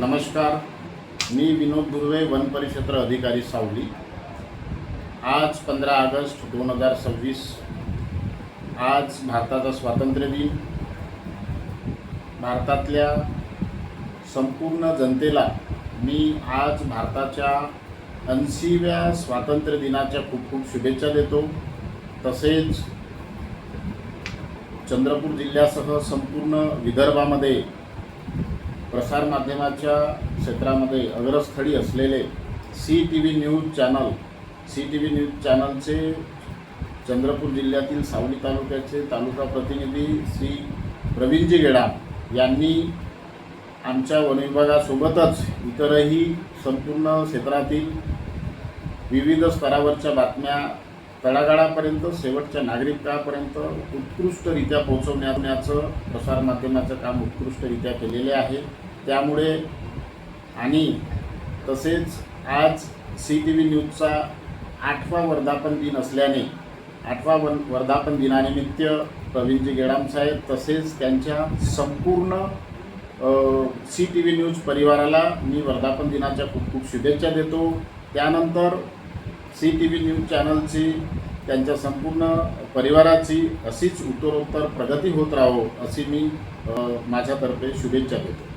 नमस्कार, मी विनोद दुर्वे, वन परिक्षेत्र अधिकारी सावली। आज 15 ऑगस्ट 2026 आज भारताचा स्वातंत्र्य दिन। भारतातल्या संपूर्ण जनतेला मी आज भारताच्या 80व्या स्वातंत्र्य दिनाच्या खूप खूप शुभेच्छा देतो। तसेच चंद्रपूर जिल्ह्यासह संपूर्ण विदर्भामध्ये प्रसार माध्यमाच्या क्षेत्रामध्ये अग्रस्थळी असलेले CTV न्यूज चॅनलचे चंद्रपूर जिल्ह्यातील सावली तालुक्याचे तालुका प्रतिनिधी श्री प्रवीणजी गेडाम यांनी आमच्या वन विभागासोबतच इतरही संपूर्ण क्षेत्रातील विविध स्तरावरच्या बातम्या तळागाळापर्यंत शेवटच्या नागरिकांपर्यंत उत्कृष्टरित्या पोहोचवण्याचं प्रसार माध्यमाचं काम उत्कृष्टरित्या केलेले आहे। त्यामुळे आणि तसेच आज CTV न्यूजचा 8वा वर्धापन दिन असल्याने 8वा वर्धापन दिनानिमित्त प्रवीणजी गेडाम साहेब तसेच त्यांच्या संपूर्ण CTV न्यूज परिवाराला मी वर्धापन दिनाच्या खूप खूप शुभेच्छा देतो। त्यानंतर CTV न्यूज चॅनलची त्यांच्या संपूर्ण परिवाराची अशीच उत्तरोत्तर प्रगती होत राहो अशी मी माझ्यातर्फे शुभेच्छा देतो।